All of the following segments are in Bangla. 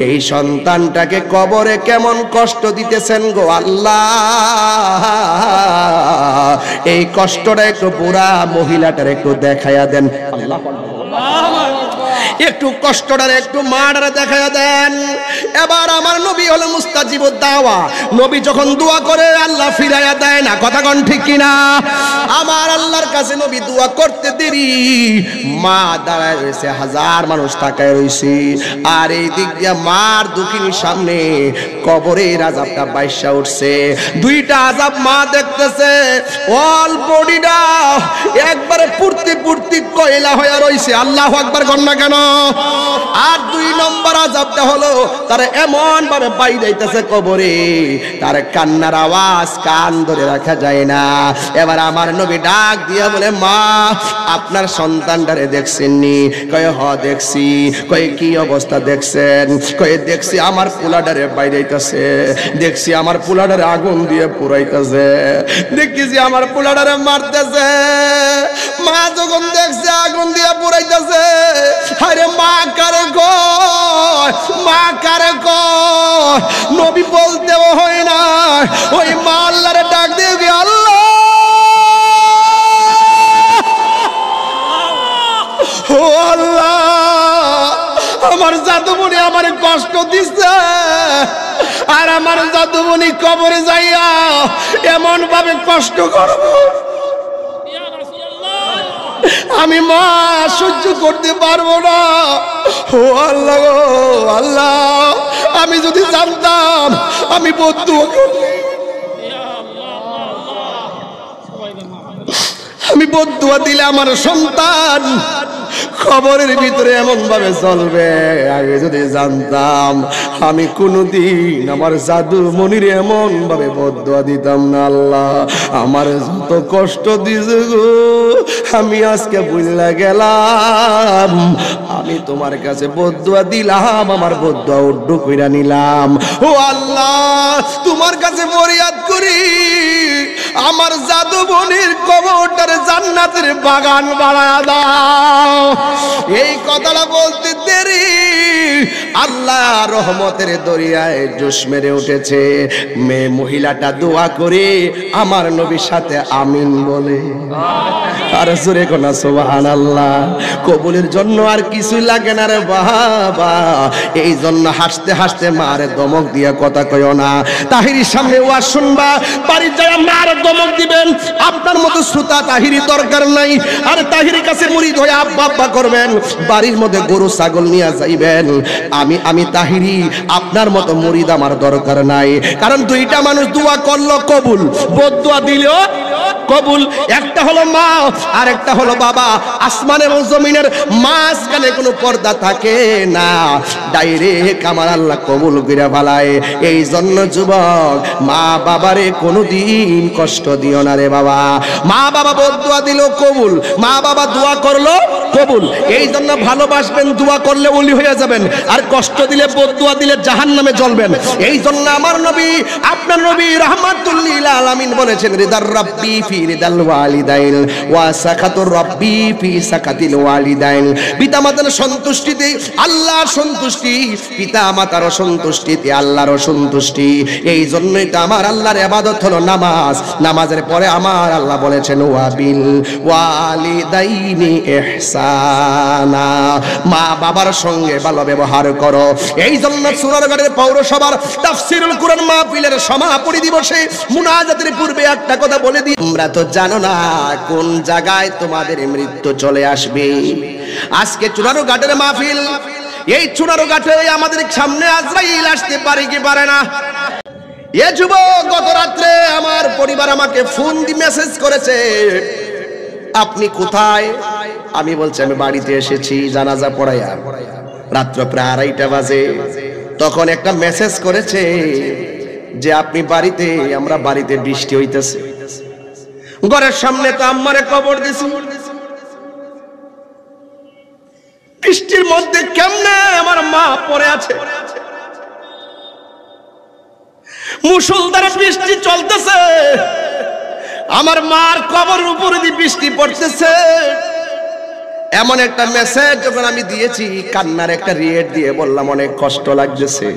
এই সন্তানটাকে কবরে কেমন কষ্ট দিতেছেন গো আল্লাহ, এই কষ্টটা একটু বুড়া মহিলাটার একটু দেখায়া দেন আল্লাহ, একটু কষ্টটার একটু মাটার দেখায়া দেন। এবার আমার নবী হলো মুস্তাজিবুদ দাওয়া, নবী যখন দোয়া করে আল্লাহ ফিরাইয়া দেয় না, কথা কোন ঠিক কিনা? আমার আল্লাহর কাছে নবী দোয়া করতে দেরি, মা দাঁড়ায় রয়েছে, হাজার মানুষ তাকায় রয়েছে, আর এই দিক দিয়ে মার দুঃখিনীর সামনে কবরের আযাবটা বাইশা উঠছে। দুইটা আযাব মা দেখতেছে, অল বডিটা একবারে পুরতি পুরতি কয়লা হয়ে রয়েছে, আল্লাহু আকবার গন্না কেন? আর দুই নম্বর আযাবটা হলো তার এমন ভাবে বাইরেইতেছে কবরে, তার কান্নার আওয়াজ কান ধরে রাখা যায় না। এবার আমার নবী ডাক দিয়া বলে, মা আপনার সন্তানটারে দেখছেননি? কয় হ দেখছি। কয় কি অবস্থা দেখছেন? কয় দেখছি আমার পোলাডারে বাইরেইতেছে, দেখছি আমার পোলাডারে আগুন দিয়ে পুরাইতেছে, দেখছি আমার পোলাডারে মারতেছে। মা যখন দেখছে আগুন দিয়ে পুরাইতেছে, আরে মা কারে কয়, মা কারে কয়? নবী বলতেও হয় না, ওই মা আল্লাহরে ডাক দিয়ে গিয়ে, আল্লাহ ও আল্লাহ, আমার জাদুমণি আমার কষ্ট দিচ্ছে, আর আমার জাদুমণি কবরে যাইয়া এমন ভাবে কষ্ট করব আমি মা সহ্য করতে পারবো না। ও আল্লাহ গো আল্লাহ, আমি যদি জানতাম আমি বদদুয়া করলে, আমি বদদুয়া দিলে আমার সন্তান খবরের ভিতরে এমন ভাবে চলবে, আগে যদি জানতাম আমি কোনদিন আমার জাদু মনির এমন ভাবে বদদুয়া দিতাম না। আল্লাহ আমার যত কষ্ট দিছে গো, আমি আজকে বুঝলা গেলাম, আমি তোমার কাছে বদদুয়া দিলাম, আমার বদদুয়া উড্ডু কইরা নিলাম। ও আল্লাহ তোমার কাছে ফরিয়াদ করি, আমার জাদু মনির কবরটারে জান্নাতের বাগান বানায়া দাও। এই কথাটা বলতে দেরি, আল্লাহ রহমতের দরিয়ায় জোশ মেরে উঠেছে। মেয়ে মহিলাটা দোয়া করে আমার নবীর সাথে আমিন বলে, আর জোরে কোনা সুবহানাল্লাহ। কবুলের জন্য আর কিছুই লাগে না রে বাবা, এই জন্য হাসতে হাসতে মারে দমক দিয়া কথা কইও না। তাহিরির সামনে ওয়াজ শুনবা, বাড়ি যায় মারে দমক দিবেন, আপনার মতো শ্রোতা তাহিরি দরকার নাই। আর তাহিরির কাছে মুরিদ হয়ে আব্বা আব্বা করবেন, বাড়ির মধ্যে গরু ছাগল নিয়ে যাইবেন। আমি তাহিরি, আপনার মতো মুরিদ আমার দরকার নাই। কারণ দুইটা মানুষ দোয়া করলো কবুল, বদদুয়া দিলেও কবুল। একটা হলো মা আর একটা হলো বাবা। আসমান এবং জমিনের মাঝখানে কোনো পর্দা থাকে না, ডাইরেক্ট আমার আল্লাহ কবুল করে ফেলায়। এই জন্য যুবক, মা বাবারে কোনোদিন কষ্ট দিও না রে বাবা। মা বাবা বদদুয়া দিল কবুল, মা বাবা দোয়া করলো কবুল। এই জন্য ভালোবাসবেন, দোয়া করলে ওলি হয়ে যাবেন, আর কষ্ট দিলে বদদুয়া দিলে জাহান্নামে জ্বলবেন। এই জন্য আমার নবী, আপনার নবী রাহমাতুল লিল আলামিন বলেছেন, রিদার রাব্বি ফি রিদাল ওয়ালিদাইন ওয়া সাকাতুর রাব্বি ফি সাকাতিল ওয়ালিদাইন। পিতামাতার সন্তুষ্টিতে আল্লাহর সন্তুষ্টি, পিতামাতার সন্তুষ্টিতে আল্লাহর সন্তুষ্টি। এই জন্যই তো আমার আল্লাহর ইবাদত হলো নামাজ। নামাজের পরে আমার আল্লাহ বলেছেন, ওয়াবিল ওয়ালিদাইনি ইহসানা, মা বাবার সঙ্গে ভালো ব্যবহার করো। এই জন্য সুনারগড়ের পৌরসভার তাফসীরুল কুরআন মাহফিলের সমাপনী দিবসে মুনাজাতের পূর্বে একটা কথা বলে দিই, তোমরা তো জানো না কোন জায়গায় তোমাদের মৃত্যু চলে আসবে। আজকে চুনারো ঘাটের মাহফিল, এই চুনারো ঘাটে আমাদের সামনে আজরাইল আসতে পারে কি পারে না? এ যুবক, গত রাত্রে আমার পরিবার আমাকে ফোন দিয়ে মেসেজ করেছে, আপনি কোথায়? আমি বলছি আমি বাড়িতে এসেছি জানাজা পড়াইয়া। রাত্র প্রায় 2:30 বাজে। তখন একটা মেসেজ করেছে যে আপনি বাড়িতে, আমরা বাড়িতে বৃষ্টি হইতেছে, ঘরের সামনে তো আম্মারে কবর দিছি, বৃষ্টির মধ্যে কেমনে আমার মা পড়ে আছে, মুষলধারে বৃষ্টি চলতেছে, আমার মার কবরের উপরে দিয়ে বৃষ্টি পড়তেছে। এমন একটা মেসেজ যখন আমি দিয়েছি, কান্নার একটা রিয়েট দিয়ে বললাম অনেক কষ্ট লাগতেছে।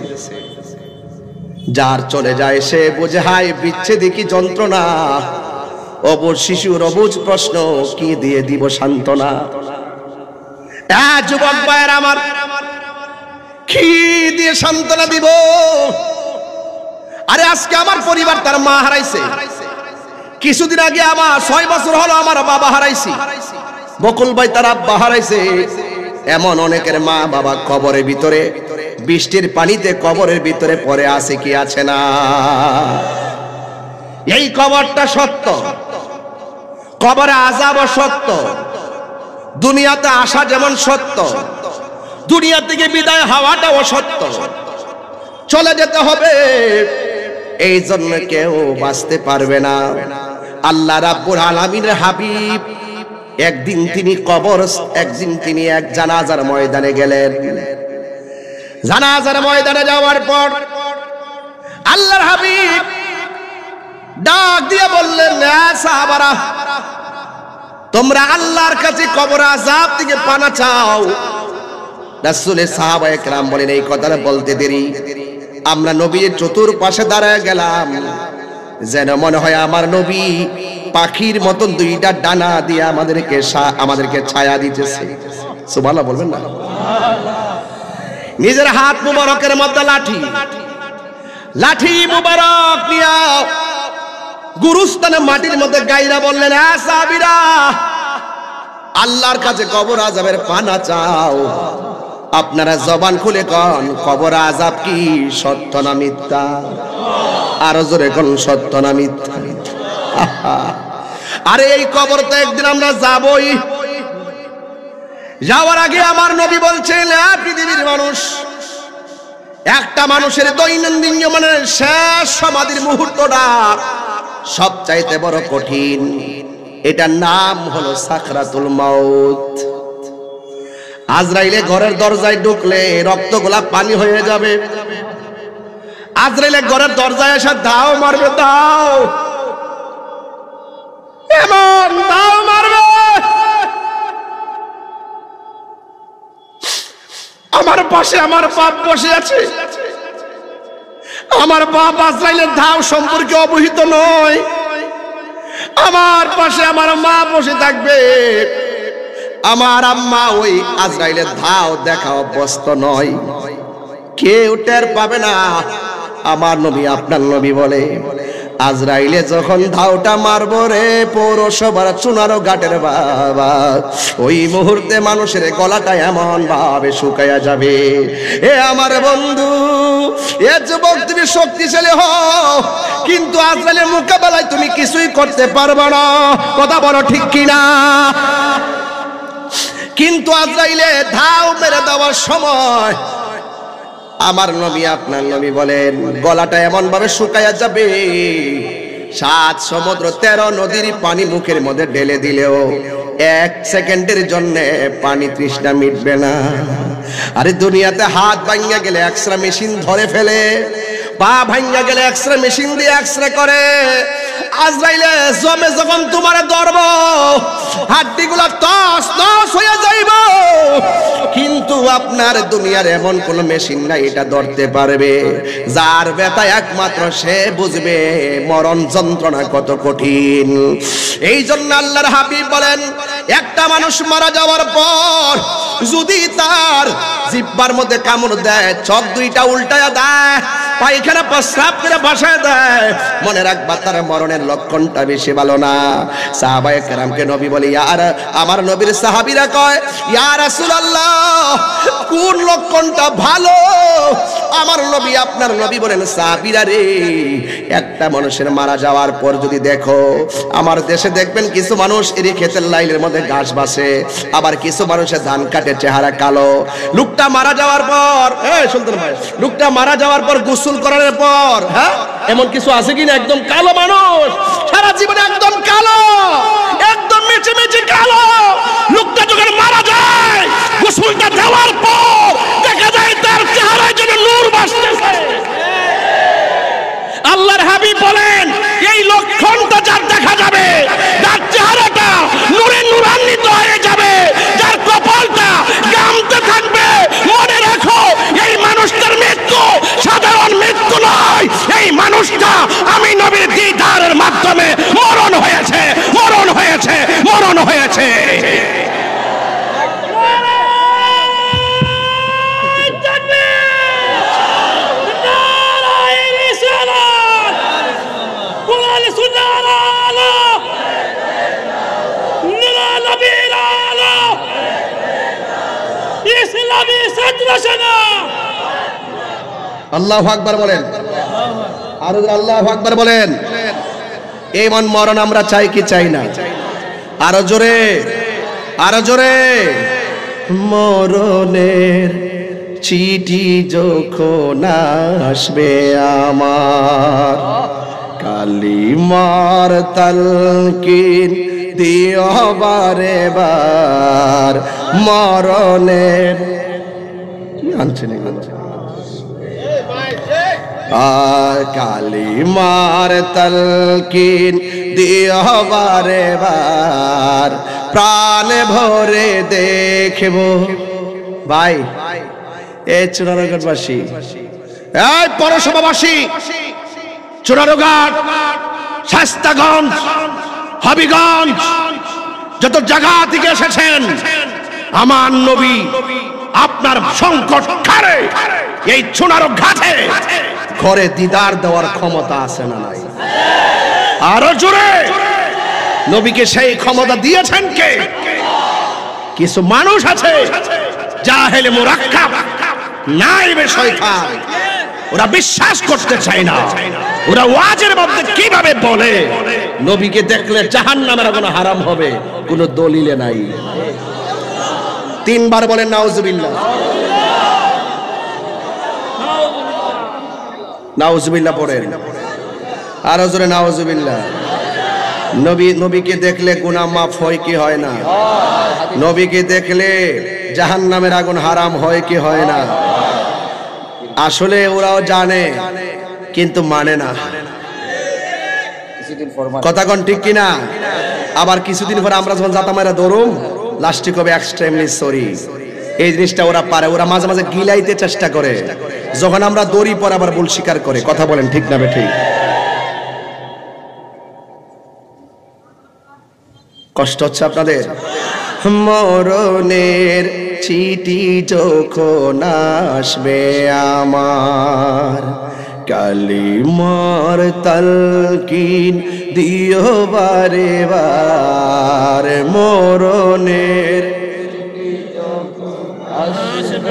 যার চলে যায় সে বুঝে হায় বিচ্ছেদে কি যন্ত্রণা। অবুঝ শিশুর অবুঝ প্রশ্ন কি দিয়ে দিব সান্ত্বনা। যুবক ভাইয়ের আমার, কি দিয়ে সান্ত্বনা দিব? আরে আজকে আমার পরিবার তার মা হারাইছে, কিছুদিন আগে আমার 6 বছর হলো আমার বাবা হারাইছি, বকুল ভাই তার আব্বা হারাইছে। এমন অনেকের মা বাবা কবরের ভিতরে, বৃষ্টির পানিতে কবরের ভিতরে পড়ে আছে কি আছে না? এই কবরটা সত্য, কবরে আযাবও সত্য, দুনিয়াতে আসা যেমন সত্য, দুনিয়া থেকে বিদায় হওয়াটাও সত্য। চলে যেতে হবে, এই জন্য কেউ বাঁচতে পারবে না। আল্লাহ রাব্বুল আলামিনের হাবিব একদিন তিনি এক জানাজার ময়দানে গেলেন। জানাজার ময়দানে যাওয়ার পর আল্লাহর হাবিব ডাক দিয়ে বললেন, সাহাবারা তোমরা আল্লাহর কাছে কবর আযাব থেকে পানা চাও। রাসূলের সাহাবায়ে কেরাম বলেন, এই কথাটা বলতে দেরি আমরা নবীর চতুর্পাশে দাঁড়ায় গেলাম, যেন মনে হয় আমার নবী পাখির মতন দুইটা ডানা দিয়ে আমাদেরকে ছায়া দিতেছে। সুবহানাল্লাহ বলবেন না? নিজের হাত মুবারকের মধ্যে লাঠি মুবারক নিয়া গুরুস্থানে মাটির মধ্যে গাইরা বললেন, সাহাবীরা আল্লাহর কাছে কবর আযাবের পানা চাও। আপনারা জবান খুলে কোন কবর আযাব কি সত্য না মিথ্যা? আরো জোরে কোন সত্য না মিথ্যা? আরে এই কবর তো একদিন আমরা যাবই। যাওয়ার আগে আমার নবী বলছেন, পৃথিবীর মানুষ, একটা মানুষের দৈনন্দিন জীবনের শেষ সমাধির মুহূর্তটা সবচাইতে বড় কঠিন। এটার নাম হলো সাকরাতুল মাউত। আজরাইলে ঘরের দরজায় ঢুকলে রক্তগুলা পানি হয়ে যাবে। আজরাইলে ঘরের দরজায় এসে দাও মারবে, দাও এমন দাও মারবে, আমার পাশে আমার বাপ বসে আছে। আমার বাপ আজরাইলের ধাও সম্পর্কে অবহিত নয়, আমার পাশে আমার মা বসে থাকবে। আমার আম্মা ওই আজরাইলের ধাও দেখা অভ্যস্ত নয়, কেউ টের পাবে না। আমার নবী, আপনার নবী বলে, আজরাইলে যখন ধাওটা মারবো রে পৌরসভার চুনারো ঘাটের বাবা, ওই মুহূর্তে মানুষের গলাটা এমন ভাবে শুকায়া যাবে। এ আমার বন্ধু, এ যুবক, তুমি শক্তিশালী হও, কিন্তু আজরাইলের মোকাবেলায় তুমি কিছুই করতে পারবে না। কথা বলো ঠিক কিনা? কিন্তু আজরাইলে ধাও মেরে দেওয়ার সময় আমার নবী, আপনার নবী বলেন, গলাটা এমন ভাবে শুকায়া যাবে, 7 সমুদ্র 13 নদীর পানি মুখের মধ্যে ঢেলে দিলেও 1 সেকেন্ডের জন্য পানি তৃষ্ণা মিটবে না। আরে দুনিয়াতে হাত ভাঙা গেলে এক্সরে মেশিন ধরে ফেলে, পা ভাঙা গেলে এক্সরে মেশিন দিয়ে এক্সরে করে। আজরাইলে জমে যখন তোমার ধরব, হাড্ডিগুলো তস তস হয়ে যাইব, কিন্তু আপনার দুনিয়ার এমন কোন মেশিন নাই এটা ধরতে পারবে। যার ব্যথা একমাত্র সে বুঝবে মরণ যন্ত্রণা কত কঠিন। এই জন্য আল্লাহর হাবিব বলেন, একটা মানুষ মারা যাওয়ার পর যদি তার জিহ্বার মধ্যে কামড় দেয়, চোখ দুইটা উল্টায়া দেয়, পায়খানা প্রস্রাব করে বসায় দেয়, মনে রাখবা তার মরণের লক্ষণটা বেশি ভালো না। সাহাবায়ে কেরামকে নবী বলে, আমার নবীর সাহাবীরা কয়, ইয়া রাসূলুল্লাহ কোন লক্ষণটা ভালো? আমার নবী, আপনার নবী বলেন, সাহাবীরা রে, একটা মানুষের মারা যাওয়ার পর যদি দেখো, আমার দেশে দেখবেন কিছু মানুষ এর ক্ষেতের লাইনের মধ্যে ঘাস বাসে, আবার কিছু মানুষের ধান কাটে, চেহারা কালো। লোকটা মারা যাওয়ার পর, সুলতান ভাই, লোকটা মারা যাওয়ার পর গোসল করার পর, হ্যাঁ, এমন কিছু আছে কিনা একদম কালো মানুষ, সারা জীবনে একদম কালো, একদম মেচে মেচে কালো। লোকটা যখন মারা যায়, গোসলটা দেওয়ার পর দেখা যায় তার চেহারায় যেন নূর ভাসতেছে। আল্লাহর হাবিব বলেন, এই লক্ষণটা যার দেখা যাবে, যার চেহারাটা নূরে নূরান্বিত হয়ে যাবে, যার আল্লাহু আকবার বলেন, আর আল্লাহু আকবার বলেন। এমন মরণ আমরা চাই কি চাই না? আরো জোরে, আরো জোরে। মরণের চিঠি যখন আসবে আমার, কালিমার তালকিন দিও বারে বার। মরণের কালিমার তালকিন দিও বারে বার, প্রাণ ভরে দেখব। ভাই এ চুনারঘাটবাসী, এই পৌরসভাবাসী, চুনারঘাট, শাস্তাগঞ্জ, হবিগঞ্জ, যত জায়গা থেকে এসেছেন, আমার নবী আপনার সংকট কারে এই চুনারঘাটে ঘরে দিদার দেওয়ার ক্ষমতা আছে না নাই? আরো জোরে। নবীকে সেই ক্ষমতা দিয়েছেন কে? কিছু মানুষ আছে জাহেলে মুরাক্কাব, নাইবে শয়তান, ওরা বিশ্বাস করতে চায় না। ওরা ওয়াজের মধ্যে কিভাবে বলে নবীকে দেখলে জাহান্নামের আগুন হারাম হবে, কোনো দলিলে নাই। তিনবার বলেন নাউজুবিল্লাহ, নাউজুবিল্লাহ পড়েন, আরো জোরে নাউজুবিল্লাহ। নবীকে দেখলে গুনাহ মাফ হয় কি হয় না? নবীকে দেখলে জাহান্নামের আগুন হারাম হয় কি হয় না? আসলে ওরাও জানে কিন্তু মানে না। কথা কোন ঠিক কিনা? আবার কিছুদিন পরে আমরা যখন জাতামারা দৌড়ুম, লাস্টে কবে এক্সট্রিমলি সরি। এই জিনিসটা ওরা পারে, ওরা মাঝে মাঝে গিলাইতে চেষ্টা করে। যখন আমরা দড়ি পর আবার ভুল স্বীকার করে। কথা বলেন ঠিক না ঠিক? কষ্ট হচ্ছে আপনাদের? মরণের চিঠি যখন আসবে আমার, কালিমার তালকিন দিও বারে বার। মরণের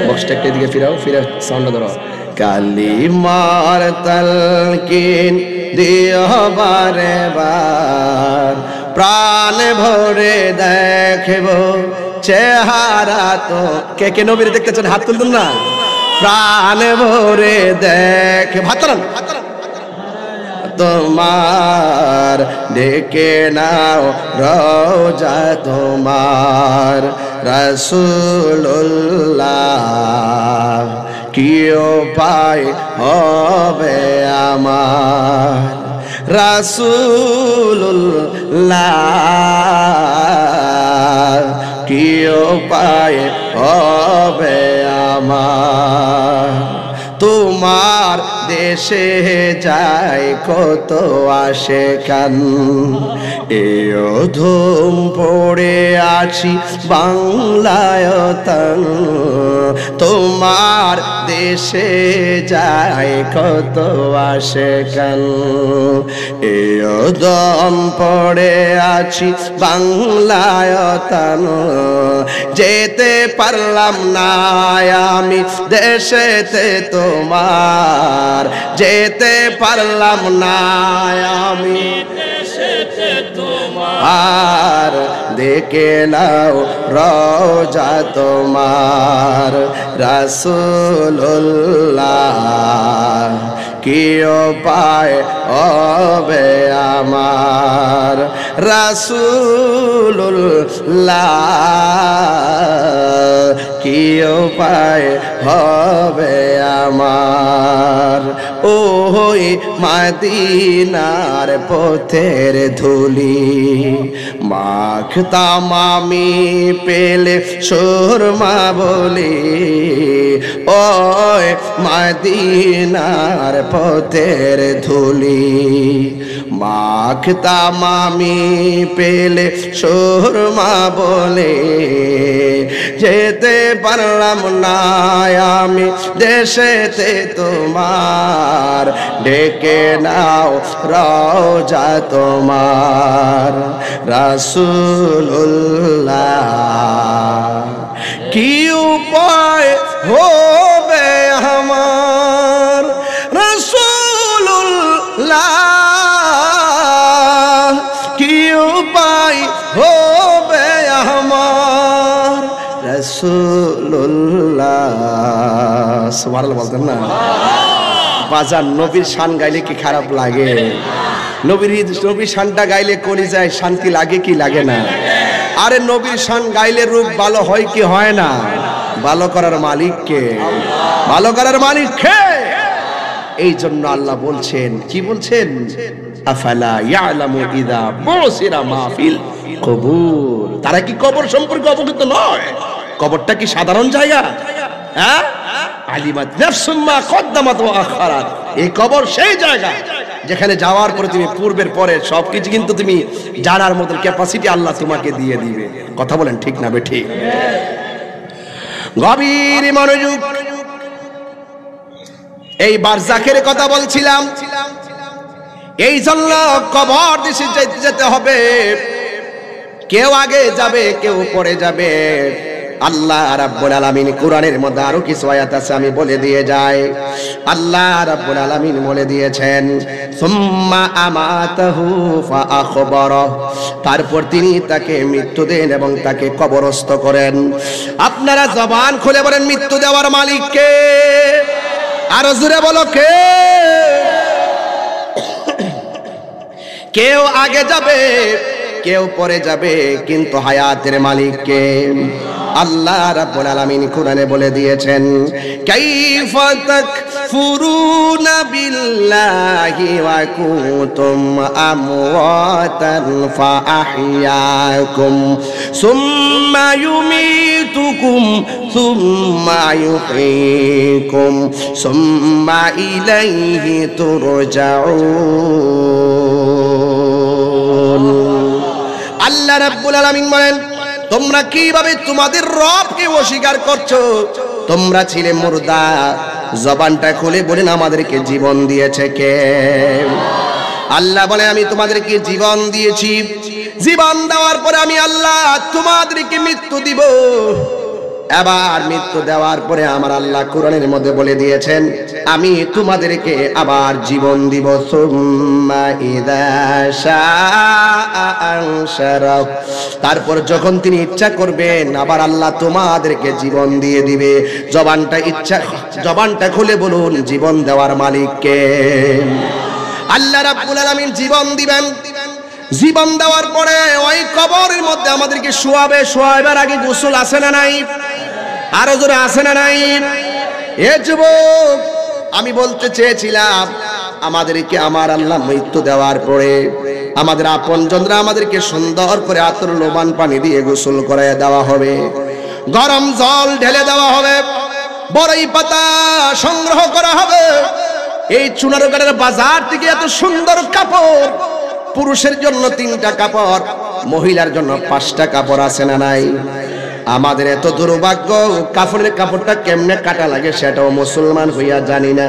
বক্সটা একটা দিকে ফিরাও, ফিরে সাউন্ডটা ধরো। কালিমার তালকিন দিও বারে বার, প্রাণ ভরে দেখব চেহারা তো। কে কে নবীর দেখতে চান হাত তুলতেন না? প্রাণ ভরে দেখ, ভাতরান তোমার ডেকে নাও রওজা তোমার, রাসূলুল্লাহ কি উপায় হবে আমার, রাসূলুল্লাহ কি উপায় হবে আমার। তোমার দেশে যায় কত আশেকান, এও ধুম পড়ে আছি বাংলায়তন। তোমার দেশে যায় কত আশেকান, এও দম পড়ে আছি বাংলায়তন। যেতে পারলাম না আমি দেশেতে তোমার, যেতে পারলাম না আমি দেশেতে তোমার। দেখে নাও রওজা তোমার, রাসূলুল্লাহ কি উপায় হবে আমার, রাসূলুল্লাহ কি উপায় হবে আমার। ওই মদিনার পথের ধুলি মাখতাম আমি পেলে সুরমা বলি, ওই মদিনার পথের ধুলি মাখতাম আমি পেলে সুরমা বলে। যেতে পারলাম না আমি দেশেতে তোমার, ডেকে নাও রওজা তোমার, রাসূলুল্লাহ কি উপায় হবে আমার, সুবহানাল্লাহ বলতেন না? বাজার নবীর শান গাইলে কি খারাপ লাগে? নবীর শানটা গাইলে কলিজায় শান্তি লাগে কি লাগে না? আরে নবীর শান গাইলে রূপ ভালো হয় কি হয় না? ভালো করার মালিক কে? ভালো করার মালিক কে? এই জন্য আল্লাহ বলছেন, কি বলছেন? আফালা ইয়ালামু ইযা বুসিরা মা ফিল কবুর। তারা কি কবর সম্পর্কে অবগত নয়? কবরটা কি সাধারণ জায়গা? হ্যাঁ, আলিমাত নাফসুম মা কদ্দামাত ওয়া আখারাত। এই কবর সেই জায়গা যেখানে যাওয়ার পরে তুমি পূর্বের পরে সবকিছু কিন্তু তুমি জানার মতো ক্যাপাসিটি আল্লাহ তোমাকে দিয়ে দিবে। কথা বলেন ঠিক না বেঠিক? গভীর মনোযোগ। এই বারজাখের কথা বলছিলাম। এই জন্য কবর দেশে যেতে হবে। কেউ আগে যাবে, কেউ পরে যাবে। আল্লাহ রাব্বুল আলামিন কোরআনের মধ্যে আরো কিছু আয়াত আছে, আমি বলে দিয়ে যাই। আল্লাহ রাব্বুল আলামিন বলে দিয়েছেন, সুম্মা আমাতাহু ফাআখবারা। তারপর তিনি তাকে মৃত্যু দেন এবং তাকে কবরস্থ করেন। আপনারা জবান খুলে বলেন, মৃত্যু দেওয়ার মালিক কে? আরো জোরে বলো কে? কেউ আগে যাবে, কেউ পরে যাবে, কিন্তু হায়াতের মালিক কে? আল্লাহ রাব্বুল আলামিন কোরআনে বলে দিয়েছেন, কাইফা তাকফুরুনা বিল্লাহি ওয়া কুনতুম আমওয়াতান ফাআহইয়াকুম সুম্মা ইউমীতুকুম সুম্মা ইউহয়ীকুম সুম্মা ইলাইহি তুরজাউন। আল্লাহ রাব্বুল আলামিন বলেন, তোমরা কিভাবে তোমাদের রবকে অস্বীকার করছো? তোমরা ছিলে মুর্দা। জবানটা খুলে বলেন, আমাদেরকে জীবন দিয়েছে কে? আল্লাহ বলে, আমি তোমাদেরকে জীবন দিয়েছি। জীবন দেওয়ার পরে আমি আল্লাহ তোমাদেরকে মৃত্যু দিব। আবার মৃত্যু দেওয়ার পরে আমার আল্লাহ কোরআনের মধ্যে বলে দিয়েছেন, আমি তোমাদেরকে আবার জীবন দিব। সুম্মা ইযা শাআ আনশারা। তারপর যখন তিনি ইচ্ছা করবেন আবার আল্লাহ তোমাদেরকে জীবন দিয়ে দিবে। জবানটা খুলে বলুন, জীবন দেওয়ার মালিক কে? আল্লাহ রাব্বুল আলামিন জীবন দিবেন। জীবন দেওয়ার পরে ওই কবরের মধ্যে আমাদেরকে শোয়াবে। শোয়াবার আগে গোসল আছে না নাই? আরো জোরে আছে না নাই? এ যুবক, আমি বলতে চেয়েছিলাম, আমাদেরকে আমার আল্লাহ মৃত্যু দেওয়ার পরে আমাদের আপনজনরা আমাদেরকে সুন্দর করে আতর লোবান পানি দিয়ে গোসল করায় দেওয়া হবে, গরম জল ঢেলে দেওয়া হবে, বড়ই পাতা সংগ্রহ করা হবে। এই চুনারুঘাটের বাজার থেকে এত সুন্দর কাপড়, পুরুষের জন্য 3টা কাপড়, মহিলার জন্য 5টা কাপড় আছে না নাই? আমাদের এত দুর্ভাগ্য, কাফনের কাপড়টা কেমনে কাটা লাগে সেটাও মুসলমান হইয়া জানি না।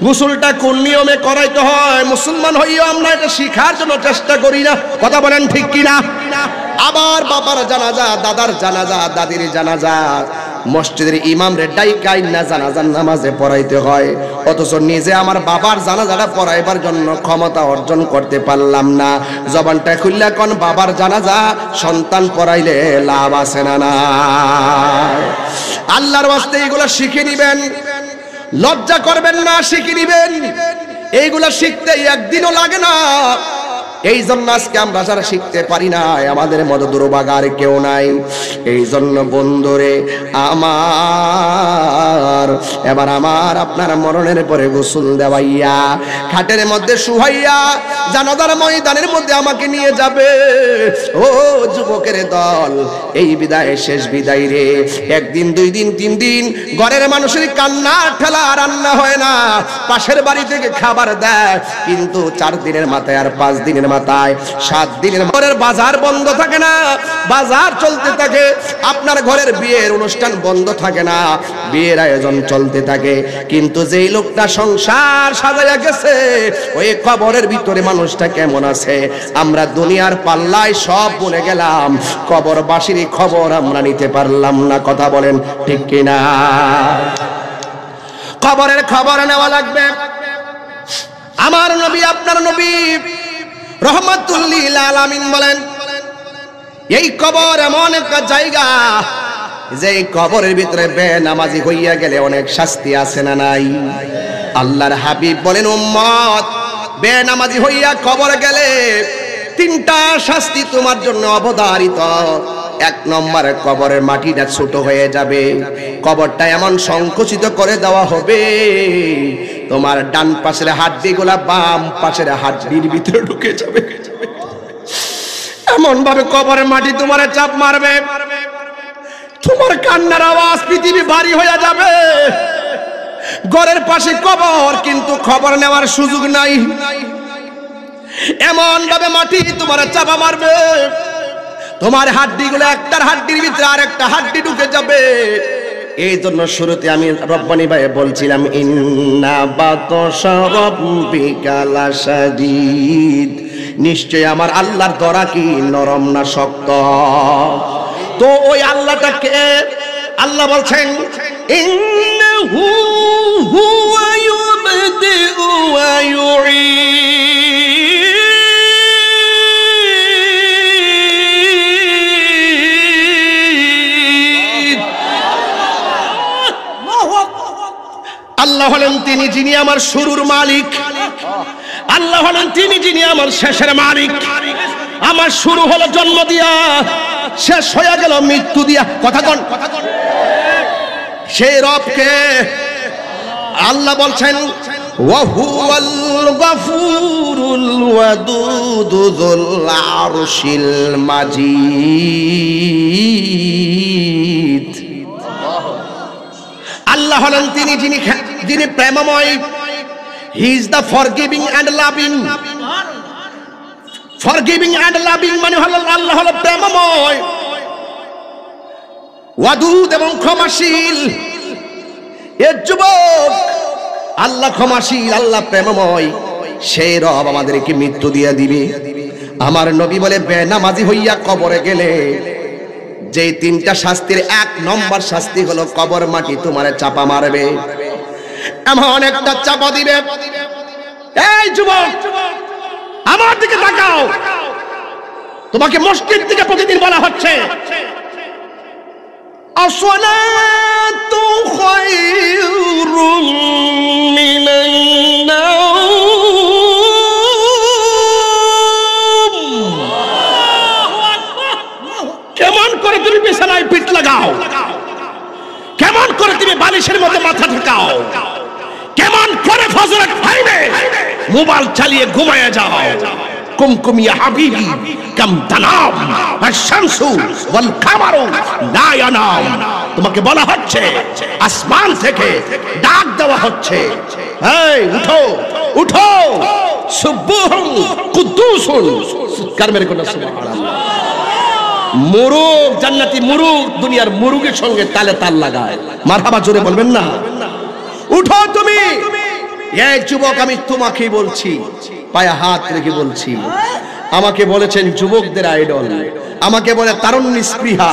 গোসলটা কোন নিয়মে করাইতে হয় মুসলমান হইয়া আমরা এটা শিখার জন্য চেষ্টা করি না। কথা বলেন ঠিক কিনা? আবার বাবার জানাজা, দাদার জানাজা, দাদির জানাজা মসজিদের ইমামরে ডাইকাই না জানাজার নামাজে পড়াইতে হয়, অথচ নিজে আমার বাবার জানাজাটা পড়াইবার জন্য ক্ষমতা অর্জন করতে পারলাম না। জবানটা খুললা কোন বাবার জানাজা সন্তান পড়াইলে লাভ আছে না না? আল্লাহর ওয়াস্তে এগুলো শিখে নিবেন, লজ্জা করবেন না, শিখে নিবেন। এইগুলা শিখতে একদিনও লাগে না। এই জন্য আজকে আমরা যারা শিখতে পারি না, আমাদের মতো দুর্ভাগা আর কেউ নাই। এই জন্য বন্ধুরে আমার, এবার আমার আপনার মরণের পরে গোসল দেওয়াইয়া খাটের মধ্যে শুহাইয়া জানাজার ময়দানের মধ্যে আমাকে নিয়ে যাবে। ও যুবকের দল, এই বিদায় শেষ বিদায় রে। 1 দিন 2 দিন 3 দিন ঘরের মানুষের কান্না ঠেলা রান্না হয় না, পাশের বাড়ি থেকে খাবার দেয়, কিন্তু 4 দিনের মাথায় আর 5 দিনের মাথায় 7 দিনের ঘরের বাজার বন্ধ থাকে না, বাজার চলতে থাকে। আপনার ঘরের বিয়ের অনুষ্ঠান বন্ধ থাকে না, বিয়ের আয়োজন চলতে থাকে। কিন্তু যেই লোকটা সংসার সাজাইয়া গেছে, ওই কবরের ভিতরে মানুষটা কেমন আছে আমরা দুনিয়ার পাল্লায় সব বলে গেলাম, কবরবাসীর খবর আমরা নিতে পারলাম না। কথা বলেন ঠিক কিনা? কবরের খবর নেওয়া লাগবে। আমার নবী, আপনার নবী রহমাতুল লিল আলামিন বলেন, এই কবর এমন একটা জায়গা যে কবরের ভিতরে বেনামাজি হইয়া গেলে অনেক শাস্তি আছে না নাই? আল্লাহর হাবিব বলেন, উম্মত বেনামাজি হইয়া কবরে গেলে তিনটা শাস্তি তোমার জন্য অবধারিত। এক নম্বরে কবরের মাটিটা ছোট হয়ে যাবে, কবরটা এমন সংকুচিত করে দেওয়া হবে তোমার ডান পাশের হাড্ডিগুলা বাম পাশের হাড্ডির ভিতরে ঢুকে যাবে। এমন ভাবে কবরের মাটি তোমার চাপ মারবে, তোমার কান্নার আওয়াজ পৃথিবী ভারী হয়ে যাবে। ঘরের পাশে কবর, কিন্তু খবর নেওয়ার সুযোগ নাই। এমন ভাবে মাটি তোমার চাপা মারবে, তোমার হাড্ডিগুলো একটার হাড্ডির ভিতরে আরেকটা হাড্ডি ঢুকে যাবে। এই জন্য শুরুতে আমি রব্বানি ভাই বলছিলাম, ইন্না বাতশা রাব্বিকা লাশাদীদ, নিশ্চয় আমার আল্লাহর দরা কি নরম না শক্ত। তো ওই আল্লাহটাকে আল্লাহ বলছেন, ইন্নাহু হুয়া ইউবদিউ ওয়া ইউঈদ। আল্লাহ হলেন তিনি যিনি আমার শুরুর মালিক, আল্লাহ হলেন তিনি যিনি আমার শেষের মালিক। আমার শুরু হলো জন্ম দিয়া, শেষ হয়ে গেল মৃত্যু দিয়া। কথা কোন? সেই রবকে আল্লাহ বলছেন, ওয়া হুয়াল গফুরুল ওয়াদুদু যুল আরশিল মাজিদ। আল্লাহ হলেন তিনি যিনি প্রেমময়। He is the forgiving and loving. Forgiving and loving মানে হলো আল্লাহ হলো প্রেমময়, ওয়াদুদ এবং ক্ষমাশীল। এর যুবক আল্লাহ ক্ষমাশীল, আল্লাহ প্রেমময়। সেই রব আমাদেরকে মৃত্যু দিয়ে দিবে। আমার নবী বলে, বেনামাজি হইয়া কবরে গেলে যে তিনটা শাস্তির এক নম্বর শাস্তি হলো কবর মাটি তোমারে চাপা মারবে। এমন একটা চাপা দিবে। এই যুবক আমার দিকে তাকাও, তোমাকে মসজিদ থেকে প্রতিদিন বলা হচ্ছে, আসসালাতু খায়রুম মিনান নাওম। কেমন করে তুমি বিছানায় পিঠ লাগাও, কেমন করে তুমি বালিশের মধ্যে মাথা ঢাকাও, কেমন করে ফজরের টাইমে মোবাইল চালিয়ে ঘুমায় যাও। কুমকুম ইয়া হাবিবি কাম তানাম আশ-শামসু ওয়াল কামারু লা ইয়ানাম। তোমাকে বলা হচ্ছে, আসমান থেকে ডাক দেওয়া হচ্ছে, এই উঠো উঠো, সুবহুন কুদ্দুসুন। কার মেরে কোন সুবহানাল্লাহ। মুরুগ, জান্নাতি মুরুগ দুনিয়ার মুরুগের সঙ্গে তালে তাল লাগায়। মারহাবা জোরে বলবেন না? উঠো তুমি। এই যুবক আমি তোমাকেই বলছি, পায়ে হাত রেখে বলছি। আমাকে বলেছেন যুবকদের আইডল, আমাকে বলে তারুণ্য স্পৃহা।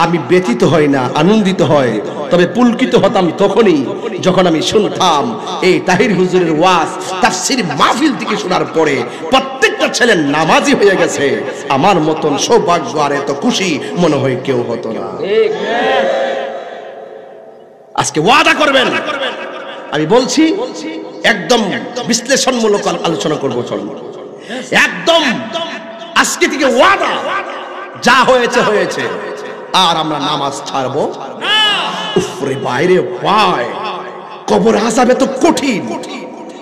আমি ব্যথিত হই না, আনন্দিত হয়। তবে পুলকিত হতাম তখনই যখন আমি শুনতাম এই তাহির হুজুরের ওয়াজ তাফসীর মাহফিল থেকে শোনার পরে প্রত্যেকটা ছেলে নামাজি হয়ে গেছে। আমার মতন সৌভাগ্য আর এত খুশি মনে হয় কেউ হতো না। আজকে ওয়াদা করবেন, আমি বলছি একদম বিশ্লেষণমূলক আলোচনা করবো। চল একদম আজকে থেকে ওয়াদা, যা হয়েছে হয়েছে, আর আমরা নামাজ ছাড়বো না। উফরে বাইরে ভাই, কবর আযাব এত কঠিন।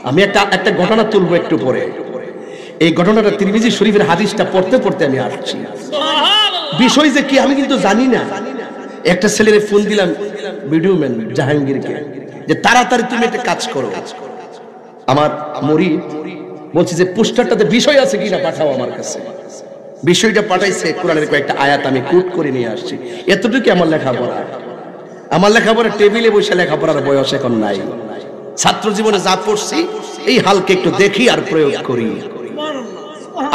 আমি একটা ঘটনা তুলবো একটু পরে। এই ঘটনাটা তিরমিজি শরীফের হাদিসটা পড়তে পড়তে আমি আসছি। বিষয় যে কি আমি কিন্তু জানি না। একটা ছেলের ফোন দিলাম, ভিডিও ম্যান জাহাঙ্গীরকে, যে তাড়াতাড়ি তুমি একটা কাজ করো। আমার মুরিদ বলছে যে পোস্টারটাতে বিষয় আছে কিনা পাঠাও আমার কাছে। বিষয়টা পাঠাইছে, কোরআনের কয়েকটা আয়াত আমি কোট করে নিয়ে আসছি। এতটুকু আমার লেখাপড়া। আমার লেখাপড়া টেবিলে বসে লেখাপড়ার বয়স এখন নাই। ছাত্র জীবনে যা পড়ছি এই হালকে একটু দেখি আর প্রয়োগ করি।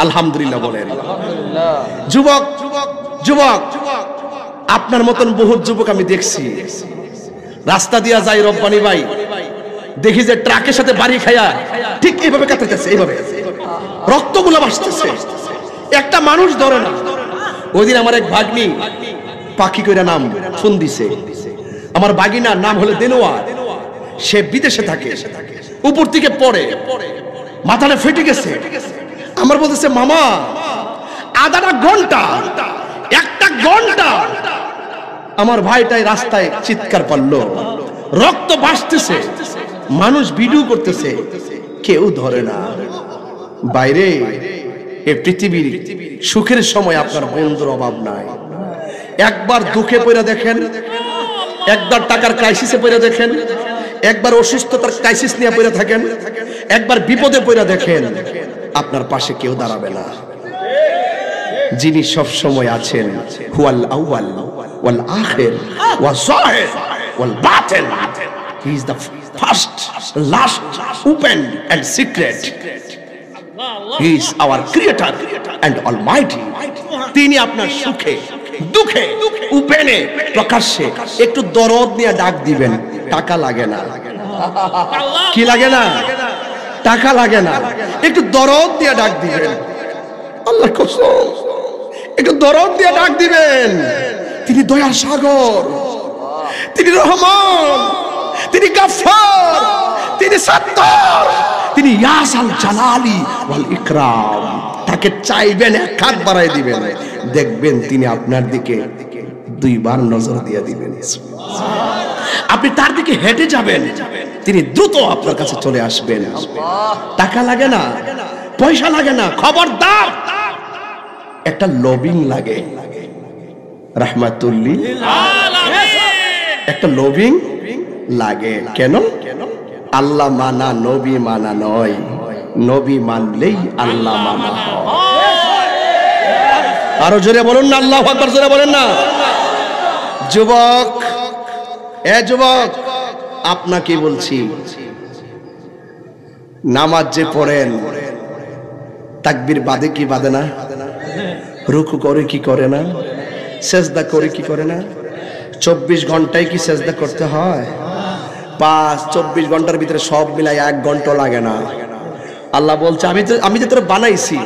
আলহামদুলিল্লাহ বলেন। যুবক যুবক আপনার মতন বহু যুবক আমি দেখছি, রাস্তা দিয়া যাই রব্বানি ভাই, দেখি যে ট্রাকের সাথে বাড়ি খায়া ঠিক এইভাবে কাটাইতেছে, এইভাবে রক্তগুলো ভাসতেছে, একটা মানুষ ধরে না। ওই দিন আমার এক ভাগ্নি পাখি কইরা নাম ফোন দিছে, আমার বাগিনার নাম হলো দেলোয়ার, সে বিদেশে থাকে, উপর থেকে পড়ে, মাথাটা ফেটে গেছে। আমার বলতেছে মামা আধাটা ঘন্টা, একটা ঘন্টা আমার ভাইটাই রাস্তায় চিৎকার পারলো, রক্ত ভাসতেছে, মানুষ ভিডিও করতেছে, কেউ ধরে না। বাইরে এই পৃথিবীর সুখের সময় আপনার বন্ধুর অভাব নাই। একবার দুঃখে পড়ে দেখেন, একবার টাকার ক্রাইসিসে পড়ে দেখেন, একবার অসুস্থতার ক্রাইসিস নিয়ে পড়ে থাকেন, একবার বিপদে পড়ে দেখেন, আপনার পাশে কেউ দাঁড়াবে না। যিনি সব সময় আছেন, হুয়াল আউয়াল ওয়াল আখির ওয়াজ যাহির ওয়াল বাতিন, he is the first, last, open and secret. He is our creator and almighty. তিনি আপনার সুখে দুঃখে ওপেনে প্রকাশ্যে একটু দরদ নিয়ে ডাক দিবেন, টাকা লাগে না। কি লাগে না? টাকা লাগে না। একটু দরদ দিয়ে ডাক দিবেন, আল্লাহর কসম একটু দরদ দিয়ে ডাক দিবেন। তিনি দয়ার সাগর, তিনি রহমান, তিনি গফফার, তিনি সত্তার, তিনি ইয়াসাল জালালি ওয়াল ইকরাম। তাকে চাইবেন, এক হাত বাড়ায় দিবেন, দেখবেন তিনি আপনার দিকে দুইবার নজর দিয়ে দিবেন। আপনি তার দিকে হেঁটে যাবেন, তিনি দ্রুত আপনার কাছে চলে আসবেন। টাকা লাগে না, পয়সা লাগে না, খবরদার একটা লবিং লাগে। রাহমাতুল্লিল আলামিন, একটা লবিং লাগে। কেন? আল্লাহ মানা নবী মানা নয়, নবী মানলেই আল্লাহ মানা হয়। আরো জোরে বলুন না, আল্লাহু আকবার, জোরে বলেন না। যুবক, এ যুবক, আপনাকে বলছি, নামাজ যে পড়েন তাকবীর বাদে কি বাদে না? রুকু করে কি করে না? সেজদা করে কি করে না? 24 ঘন্টায় কি সেজদা করতে হয়? 24 ঘন্টার ভিতরে সব মিলাই 1 ঘন্টা লাগে না। আল্লাহ বলছে আমি যে তোরে বানাইছি,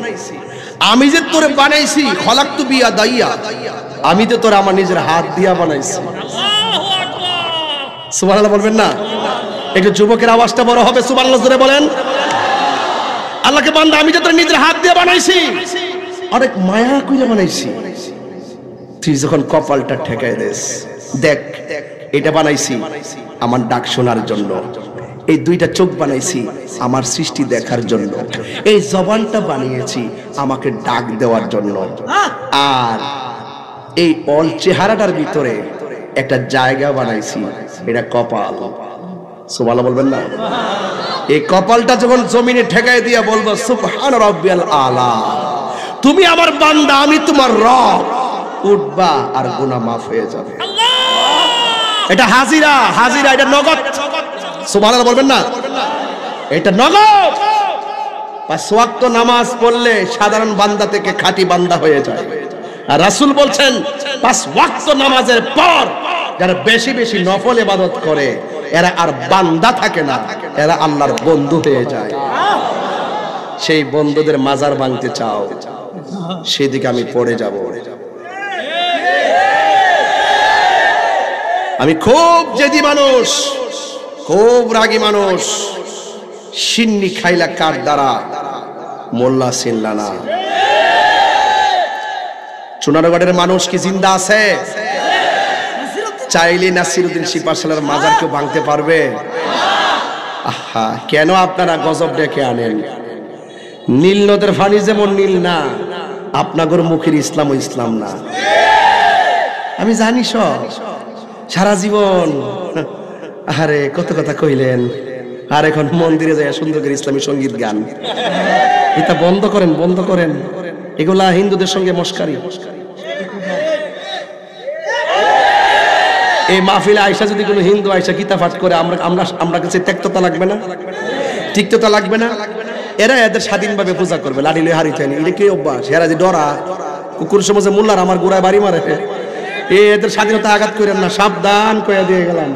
আমি যে তোরে বানাইছি, খলাকতু বিয়াদাইয়া, আমি তো তোরে আমার নিজের হাত দিয়া বানাইছি। আল্লাহু আকবার, সুবহানাল্লাহ বলবেন না? একটু যুবকের আওয়াজটা বড় হবে, সুবহানাল্লাহ জোরে বলেন। আল্লাহকে বান্দা আমি যে তোরে নিজের হাত দিয়ে বানাইছি, অনেক মায়া কইরা বানাইছি। তুই যখন কপালটা ঠেকাই দেস, দেখ এটা বানাইছি আমার ডাক শোনার জন্য, এই দুইটা চোখ বানাইছি আমার সৃষ্টি দেখার জন্য, এই জবানটা বানিয়েছি আমাকে ডাক দেওয়ার জন্য, আর এই অল চেহারাটার ভিতরে একটা জায়গা বানাইছি, এটা কপাল। সুবহানাল্লাহ বলবেন না? এই কপালটা যখন জমিনে ঠেকাই দিয়া বলবো সুবহান রাব্বিয়াল আলা, তুমি আমার বান্দা, আমি তোমার রব, উঠবা আর গুনাহ মাফ হয়ে যাবে। এটা হাজিরা, হাজিরা, এটা নগদ। সুবহানাল্লাহ বলবেন না? এটা নগদ। 5 ওয়াক্ত নামাজ পড়লে সাধারণ বান্দা থেকে খাঁটি বান্দা হয়ে যায়। আর রাসূল বলছেন 5 ওয়াক্ত নামাজের পর যারা বেশি বেশি নফল ইবাদত করে এরা আর বান্দা থাকে না, এরা আল্লাহর বন্ধু হয়ে যায়। সেই বন্ধুদের মাজার ভাঙতে চাও, সেদিকে আমি পড়ে যাব। আমি খুব জেদি মানুষ, খুব রাগী মানুষ। সিন্নি খাইলা কার দ্বারা, মোল্লা চিনলা না। চুনারগড়ের মানুষ কি জিন্দা আছে? চাইলে নাসিরউদ্দিন শিপাশালার মাজার কেউ ভাঙতে পারবে? আহা, কেন আপনারা গজব ডেকে আনেন? নীল নদের পানি যেমন নীল না, আপনাদের মুখের ইসলাম ও ইসলাম না। আমি জানি সব, সারা জীবন আরে কত কথা কইলেন, আর এখন মন্দিরে যায় সুন্দর করে ইসলামী সঙ্গীত গান। এটা বন্ধ করেন, বন্ধ করেন, এগুলা হিন্দুদের সঙ্গে মস্কারি। এই মাহফিলে আয়সা যদি কোনো হিন্দু আয়সা গীতা পাঠ করে, আমরা কাছে ত্যক্ততা লাগবে না? তিক্ততা লাগবে না? এরা এদের স্বাধীনভাবে পূজা করবে, লাঠি লয়ে হারিতে নি, এটা কি অভ্যাস? এরা যে ডরা কুকুর সমাজে মোল্লার আমার গোড়ায় বাড়ি মারে, এদের স্বাধীনতা আঘাত করেন না, সাবধান কইয়া দিয়ে গেলাম।